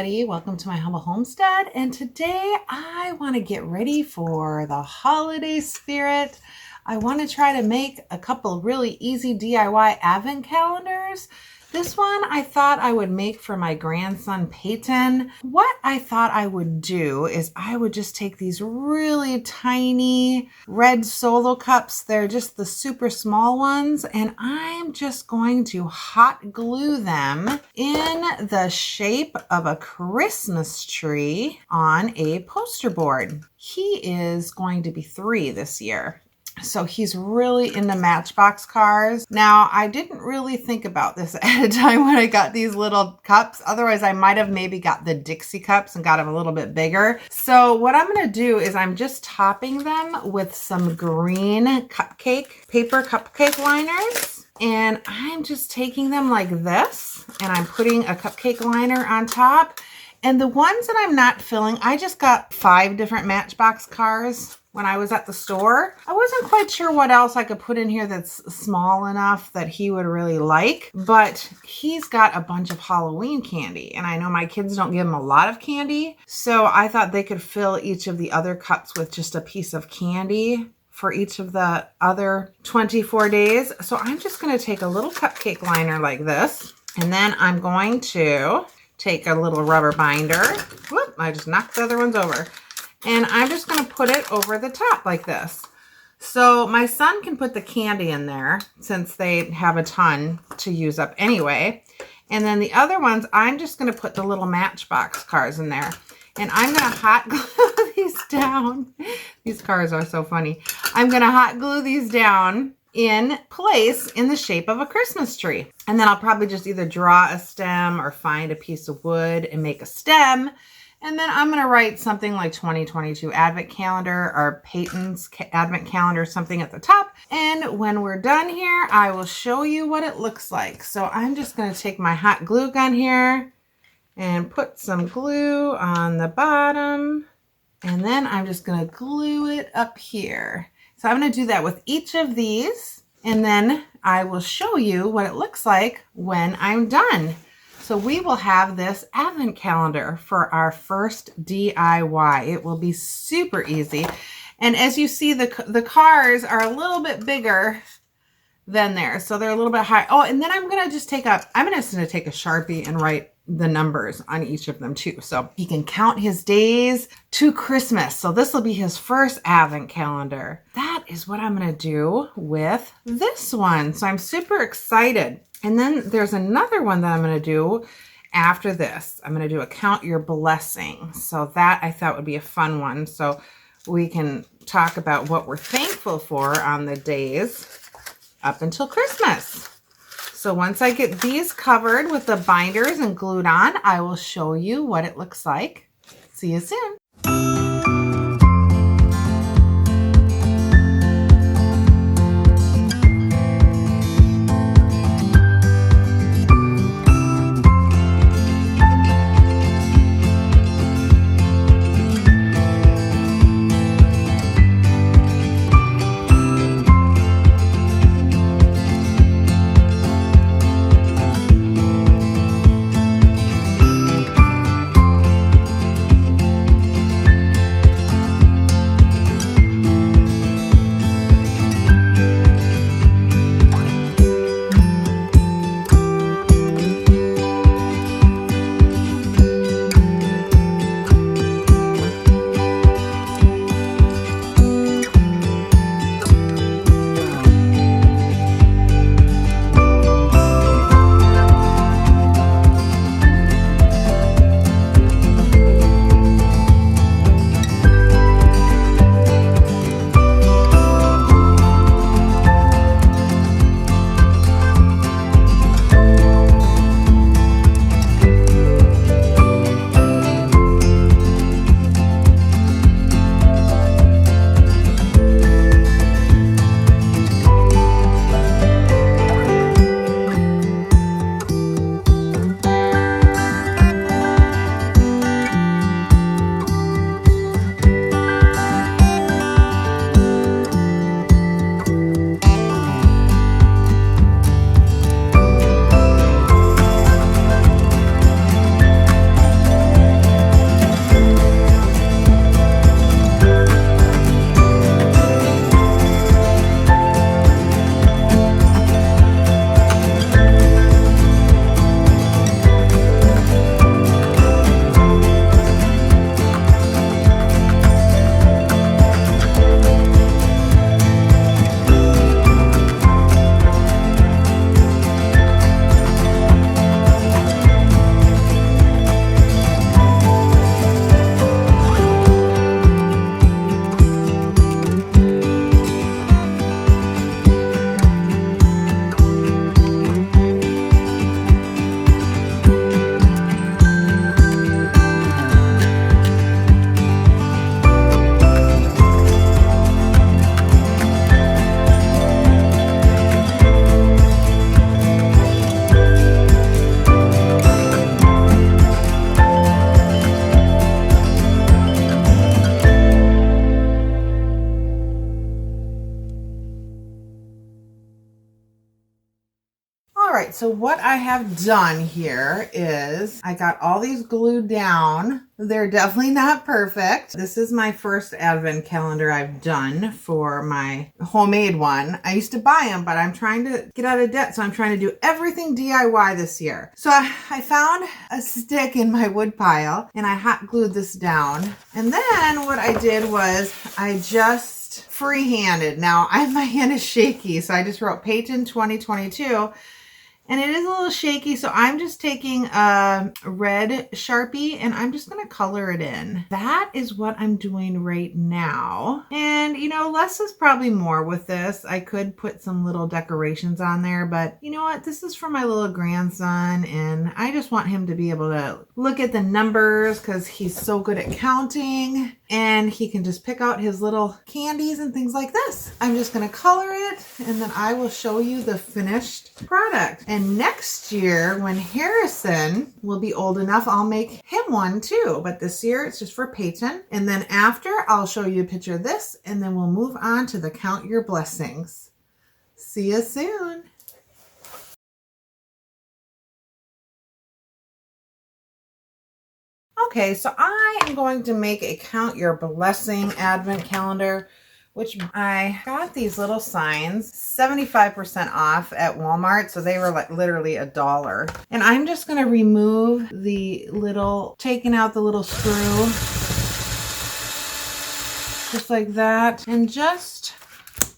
everybody. Welcome to my humble homestead. And today I want to get ready for the holiday spirit. I want to try to make a couple really easy DIY advent calendars. This one I thought I would make for my grandson Peyton. What I thought I would do is I would just take these really tiny red Solo cups. They're just the super small ones, and I'm just going to hot glue them in the shape of a Christmas tree on a poster board. He is going to be 3 this year. So he's really into Matchbox cars. Now, I didn't really think about this ahead of time when I got these little cups. Otherwise, I might have maybe got the Dixie cups and got them a little bit bigger. So what I'm going to do is I'm just topping them with some green paper cupcake liners. And I'm just taking them like this, and I'm putting a cupcake liner on top. And the ones that I'm not filling, I just got 5 different Matchbox cars when I was at the store. I wasn't quite sure what else I could put in here that's small enough that he would really like, but he's got a bunch of Halloween candy, and I know my kids don't give him a lot of candy, so I thought they could fill each of the other cups with just a piece of candy for each of the other 24 days. So I'm just going to take a little cupcake liner like this, and then I'm going to take a little rubber binder. Whoop, I just knocked the other ones over. And I'm just going to put it over the top like this. So my son can put the candy in there since they have a ton to use up anyway. And then the other ones, I'm just going to put the little Matchbox cars in there. And I'm going to hot glue these down. These cars are so funny. I'm going to hot glue these down in place in the shape of a Christmas tree. And then I'll probably just either draw a stem or find a piece of wood and make a stem. And then I'm going to write something like 2022 Advent Calendar or Peyton's Advent Calendar, something at the top. And when we're done here, I will show you what it looks like. So I'm just going to take my hot glue gun here and put some glue on the bottom. And then I'm just going to glue it up here. So I'm going to do that with each of these. And then I will show you what it looks like when I'm done. So we will have this advent calendar for our first DIY. It will be super easy. And as you see, the cars are a little bit bigger than theirs. So they're a little bit high. Oh, and then I'm going to just take a Sharpie and write the numbers on each of them too. So he can count his days to Christmas. So this will be his first advent calendar. That is what I'm going to do with this one. So I'm super excited. And then there's another one that I'm going to do after this. I'm going to do a count your blessings. So that I thought would be a fun one. So we can talk about what we're thankful for on the days up until Christmas. So once I get these covered with the binders and glued on, I will show you what it looks like. See you soon. right, so what I have done here is I got all these glued down. They're definitely not perfect. This is my first advent calendar I've done for my homemade one. I used to buy them, but I'm trying to get out of debt, so I'm trying to do everything DIY this year. So I found a stick in my wood pile and I hot glued this down. And then what I did was I just freehanded. Now my hand is shaky, so I just wrote Peyton 2022. And it is a little shaky, so I'm just taking a red Sharpie and I'm just going to color it in. That is what I'm doing right now. And, you know, less is probably more with this. I could put some little decorations on there, but you know what? This is for my little grandson, and I just want him to be able to look at the numbers because he's so good at counting, and he can just pick out his little candies and things like this. I'm just going to color it, and then I will show you the finished product. And next year, when Harrison will be old enough, I'll make him one too. But this year, it's just for Peyton. And then after, I'll show you a picture of this, and then we'll move on to the Count Your Blessings. See you soon. Okay, so I am going to make a Count Your Blessing advent calendar, which I got these little signs 75% off at Walmart. So they were like literally $1. And I'm just going to remove the little, taking out the little screw just like that, and just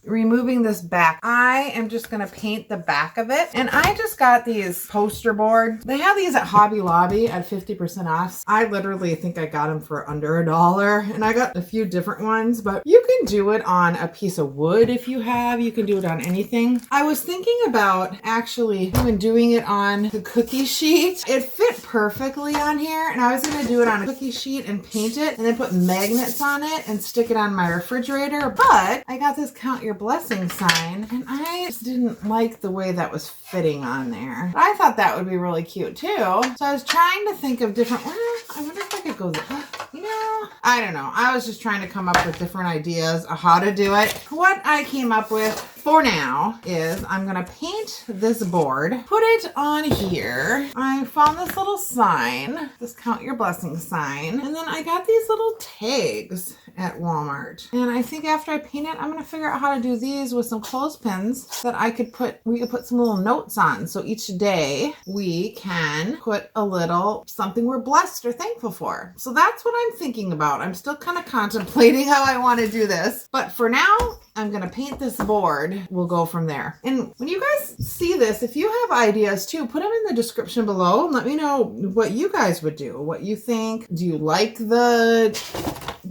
removing this back. I am just going to paint the back of it. And I just got these poster boards. They have these at Hobby Lobby at 50% off. I literally think I got them for under $1. And I got a few different ones, but you can do it on a piece of wood if you have. You can do it on anything. I was thinking about actually even doing it on the cookie sheet. It fit perfectly on here. And I was going to do it on a cookie sheet and paint it and then put magnets on it and stick it on my refrigerator. But I got this Count Your Blessing sign, and I just didn't like the way that was fitting on there. But I thought that would be really cute too. So I was trying to think of different, well, I wonder if I could go, you know, I don't know. I was just trying to come up with different ideas of how to do it. What I came up with for now is I'm going to paint this board, put it on here. I found this little sign, this Count Your Blessing sign, and then I got these little tags at Walmart. And I think after I paint it, I'm going to figure out how to do these with some clothespins that we could put some little notes on. So each day we can put a little something we're blessed or thankful for. So that's what I'm thinking about. I'm still kind of contemplating how I want to do this. But for now, I'm going to paint this board. We'll go from there. And when you guys see this, if you have ideas too, put them in the description below and let me know what you guys would do, what you think. Do you like the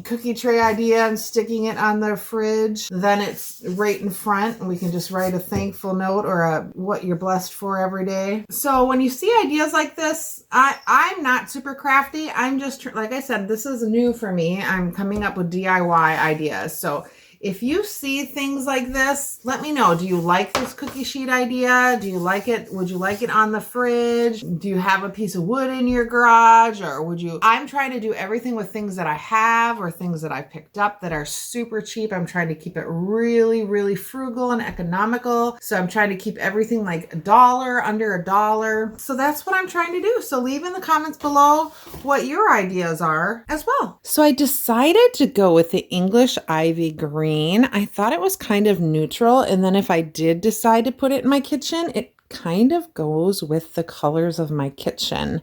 cookie tray idea and sticking it on the fridge? Then it's right in front and we can just write a thankful note or a what you're blessed for every day. So when you see ideas like this, I'm not super crafty. I'm just, like I said, this is new for me. I'm coming up with DIY ideas. So if you see things like this, let me know. Do you like this cookie sheet idea? Do you like it? Would you like it on the fridge? Do you have a piece of wood in your garage? Or would you? I'm trying to do everything with things that I have or things that I picked up that are super cheap. I'm trying to keep it really, really frugal and economical. So I'm trying to keep everything like $1, under $1. So that's what I'm trying to do. So leave in the comments below what your ideas are as well. So I decided to go with the English Ivy Green. I thought it was kind of neutral, and then if I did decide to put it in my kitchen, it kind of goes with the colors of my kitchen.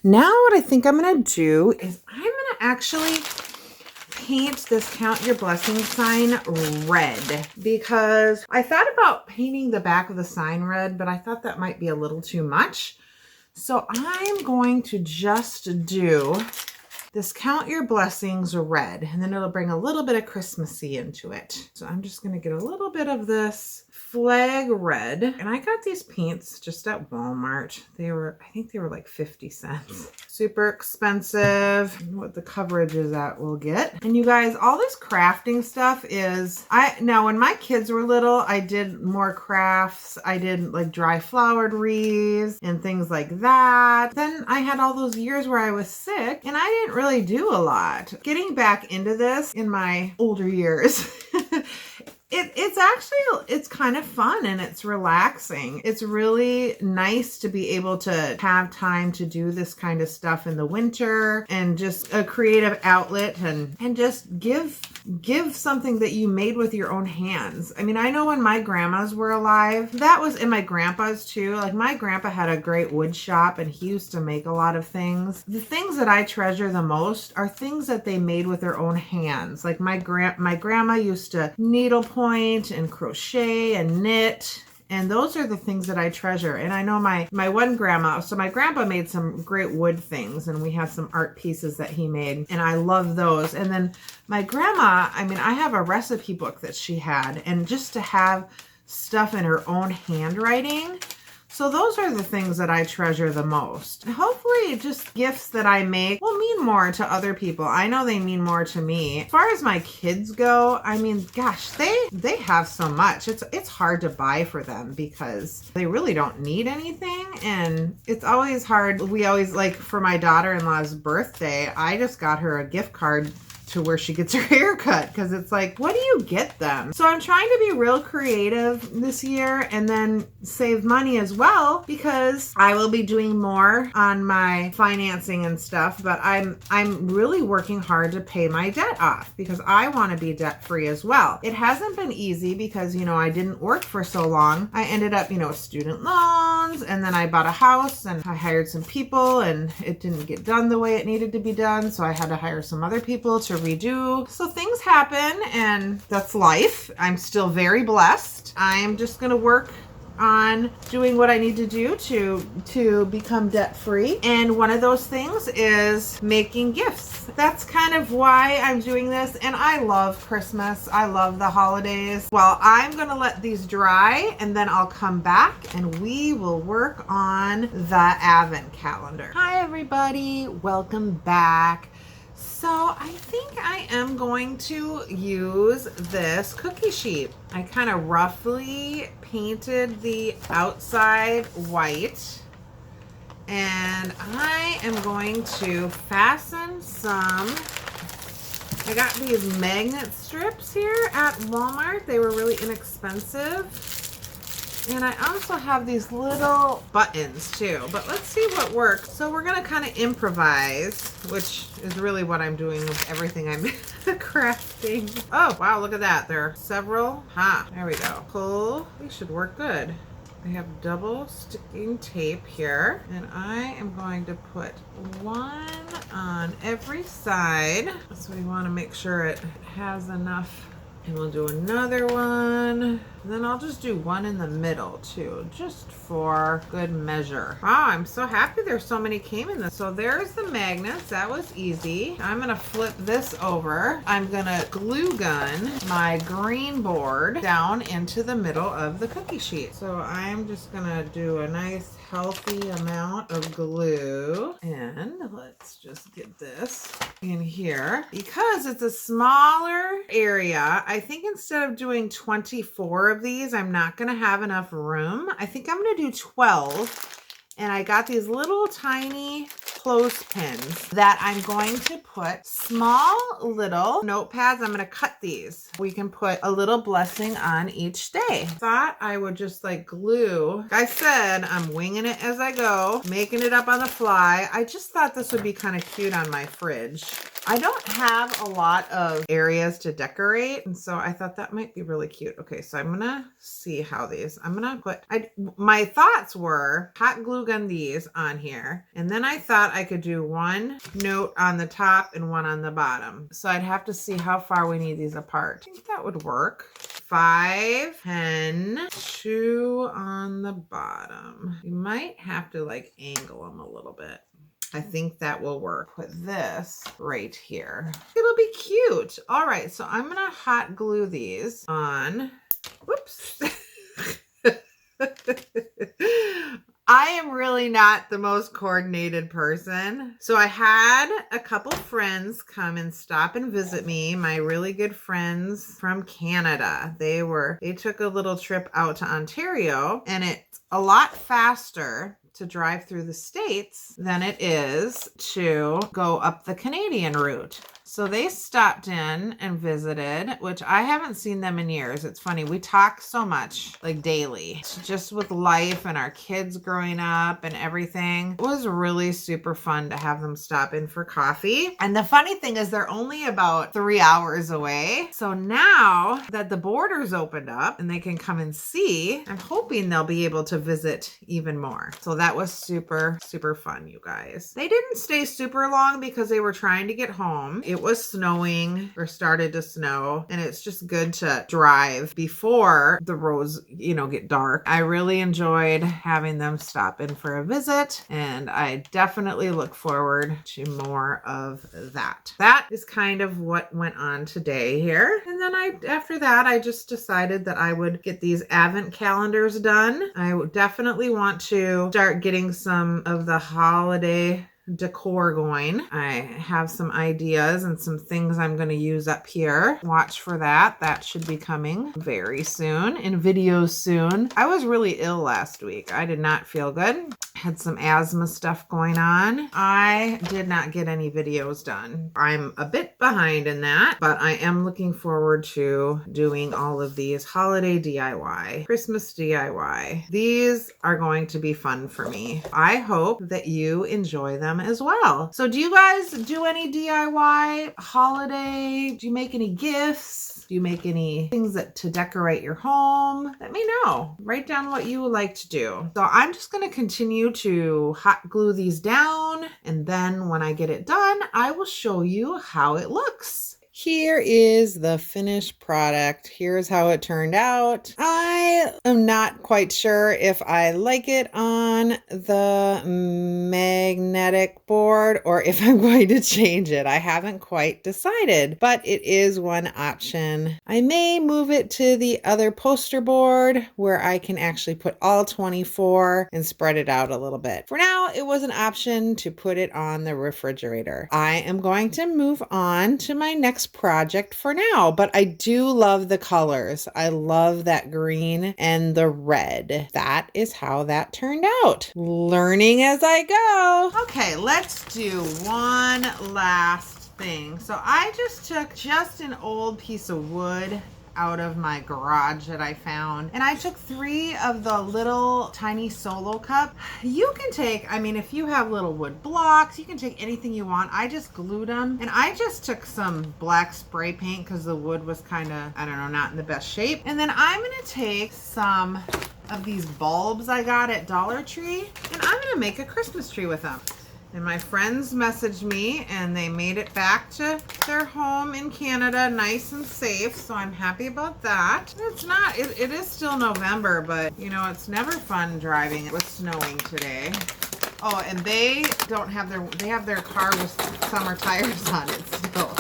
Now what I think I'm going to do is I'm going to actually paint this Count Your Blessing sign red, because I thought about painting the back of the sign red, but I thought that might be a little too much. So I'm going to just do this Count Your Blessings red, and then it'll bring a little bit of Christmassy into it. So I'm just going to get a little bit of this flag red, and I got these paints just at Walmart. I think they were like 50 cents. Super expensive. What the coverage is at we'll get. And you guys, all this crafting stuff is, now when my kids were little, I did more crafts. I did like dry flowered wreaths and things like that. Then I had all those years where I was sick and I didn't really do a lot. Getting back into this in my older years, It's actually, it's kind of fun and it's relaxing. It's really nice to be able to have time to do this kind of stuff in the winter and just a creative outlet and just give something that you made with your own hands. I mean, I know when my grandmas were alive, that was, and my grandpa's too. Like my grandpa had a great wood shop and he used to make a lot of things. The things that I treasure the most are things that they made with their own hands. Like my grandma used to needlepoint and crochet and knit. And those are the things that I treasure. And I know my one grandma, so my grandpa made some great wood things and we have some art pieces that he made and I love those. And then my grandma, I mean, I have a recipe book that she had, and just to have stuff in her own handwriting. So those are the things that I treasure the most. Hopefully just gifts that I make will mean more to other people. I know they mean more to me. As far as my kids go, I mean, gosh, they have so much. It's hard to buy for them because they really don't need anything. And it's always hard. We always, like for my daughter-in-law's birthday, I just got her a gift card to where she gets her hair cut, because it's like, what do you get them? So I'm trying to be real creative this year and then save money as well, because I will be doing more on my financing and stuff, but I'm really working hard to pay my debt off because I want to be debt free as well. It hasn't been easy because, you know, I didn't work for so long. I ended up, you know, student loans, and then I bought a house and I hired some people and it didn't get done the way it needed to be done. So I had to hire some other people to redo. So things happen and that's life. I'm still very blessed. I'm just going to work on doing what I need to do to become debt free. And one of those things is making gifts. That's kind of why I'm doing this. And I love Christmas. I love the holidays. Well, I'm going to let these dry and then I'll come back and we will work on the Advent calendar. Hi, everybody. Welcome back. So I think I am going to use this cookie sheet. I kind of roughly painted the outside white, and I am going to fasten some. I got these magnet strips here at Walmart. They were really inexpensive. And I also have these little buttons too, but let's see what works. So we're gonna kind of improvise, which is really what I'm doing with everything I'm crafting. Oh, wow, look at that. There are several. There we go. Pull. These should work good. I have double sticking tape here, and I am going to put one on every side. So we want to make sure it has enough. And we'll do another one. And then I'll just do one in the middle too, just for good measure. Wow, I'm so happy there's so many came in this. So there's the magnets. That was easy. I'm gonna flip this over. I'm gonna glue gun my green board down into the middle of the cookie sheet. So I'm just gonna do a nice healthy amount of glue, and let's just get this in here because it's a smaller area. I think instead of doing 24 of these, I'm not going to have enough room. I think I'm going to do 12. And I got these little tiny clothespins that I'm going to put small little notepads. I'm going to cut these. We can put a little blessing on each day. Thought I would just like glue. Like I said, I'm winging it as I go, making it up on the fly. I just thought this would be kind of cute on my fridge. I don't have a lot of areas to decorate, and so I thought that might be really cute. Okay, so I'm gonna see how these, I'm gonna put, my thoughts were hot glue gun these on here, and then I thought I could do one note on the top and one on the bottom. So I'd have to see how far we need these apart. I think that would work. 5, 10, 2 on the bottom. You might have to like angle them a little bit. I think that will work. Put this right here. It'll be cute. All right, so I'm gonna hot glue these on. Whoops. I am really not the most coordinated person. So I had a couple friends come and stop and visit me, my really good friends from Canada. They took a little trip out to Ontario, and it's a lot faster to drive through the States than it is to go up the Canadian route. So they stopped in and visited, which I haven't seen them in years. It's funny. We talk so much, like daily, just with life and our kids growing up and everything. It was really super fun to have them stop in for coffee. And the funny thing is they're only about 3 hours away. So now that the borders opened up and they can come and see, I'm hoping they'll be able to visit even more. So that was super, super fun, you guys. They didn't stay super long because they were trying to get home. It was snowing or started to snow, and it's just good to drive before the roads, get dark. I really enjoyed having them stop in for a visit, and I definitely look forward to more of that. That is kind of what went on today here. And then after that, I just decided that I would get these advent calendars done. I would definitely want to start getting some of the holiday decor going. I have some ideas and some things I'm going to use up here. Watch for that. That should be coming very soon, in videos soon. I was really ill last week. I did not feel good. Had some asthma stuff going on. I did not get any videos done. I'm a bit behind in that, but I am looking forward to doing all of these holiday DIY, Christmas DIY. These are going to be fun for me. I hope that you enjoy them as well. So do you guys do any DIY holiday? Do you make any gifts? Do you make any things to decorate your home? Let me know. Write down what you would like to do. So I'm just going to continue to hot glue these down, and then when I get it done, I will show you how it looks. Here is the finished product. Here's how it turned out. I am not quite sure if I like it on the magnetic board or if I'm going to change it. I haven't quite decided, but it is one option. I may move it to the other poster board where I can actually put all 24 and spread it out a little bit. For now, it was an option to put it on the refrigerator. I am going to move on to my next project for now, but I do love the colors. I love that green and the red. That is how that turned out. Learning as I go. Okay, let's do one last thing. So I just took an old piece of wood out of my garage that I found, and I took 3 of the little tiny solo cup. You can take, if you have little wood blocks, you can take anything you want. I just glued them, and I just took some black spray paint because the wood was kind of, not in the best shape. And then I'm going to take some of these bulbs I got at Dollar Tree, and I'm going to make a Christmas tree with them. And my friends messaged me and they made it back to their home in Canada nice and safe. So I'm happy about that. It is still November, but it's never fun driving. It was snowing today. Oh, and they have their car with summer tires on it still.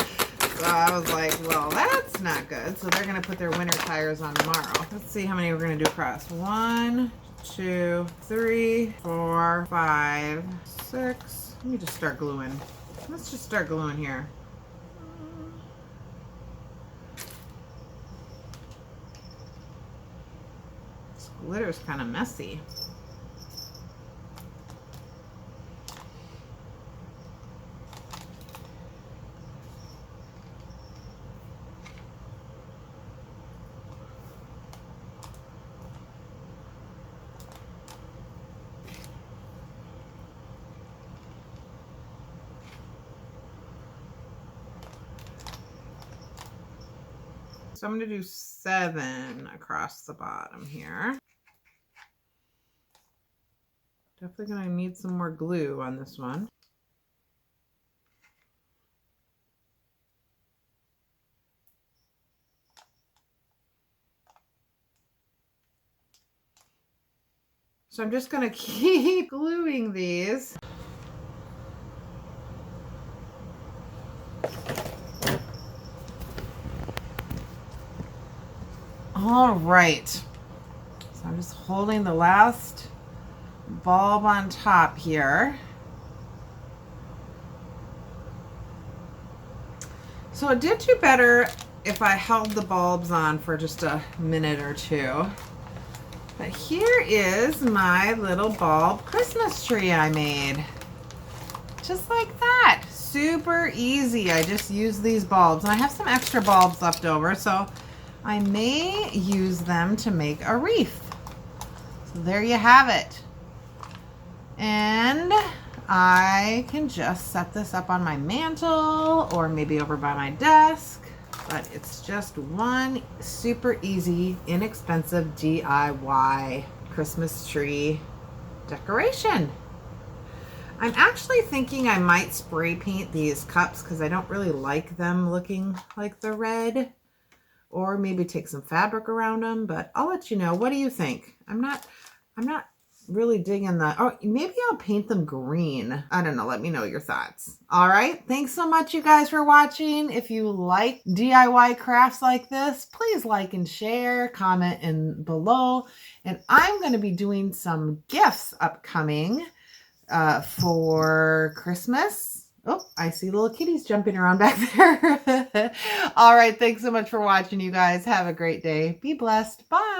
So I was like, well, that's not good. So they're going to put their winter tires on tomorrow. Let's see how many we're going to do across. 1, 2, 3, 4, 5, 6. Let me just start gluing. Let's just start gluing here. This glitter is kind of messy. So I'm going to do 7 across the bottom here. Definitely going to need some more glue on this one. So I'm just going to keep gluing these. All right, so I'm just holding the last bulb on top here. So it did do better if I held the bulbs on for just a minute or 2. But here is my little bulb Christmas tree I made. Just like that. super easy. I just use these bulbs. And I have some extra bulbs left over, so I may use them to make a wreath. So there you have it. And I can just set this up on my mantle or maybe over by my desk. But it's just one super easy, inexpensive DIY Christmas tree decoration. I'm actually thinking I might spray paint these cups because I don't really like them looking like the red. Or maybe take some fabric around them, but I'll let you know. What do you think? I'm not really digging the, oh, maybe I'll paint them green. I don't know. Let me know your thoughts. All right. Thanks so much, you guys, for watching. If you like DIY crafts like this, please like and share, comment in below. And I'm going to be doing some gifts upcoming for Christmas. Oh, I see little kitties jumping around back there. All right. Thanks so much for watching, you guys. Have a great day. Be blessed. Bye.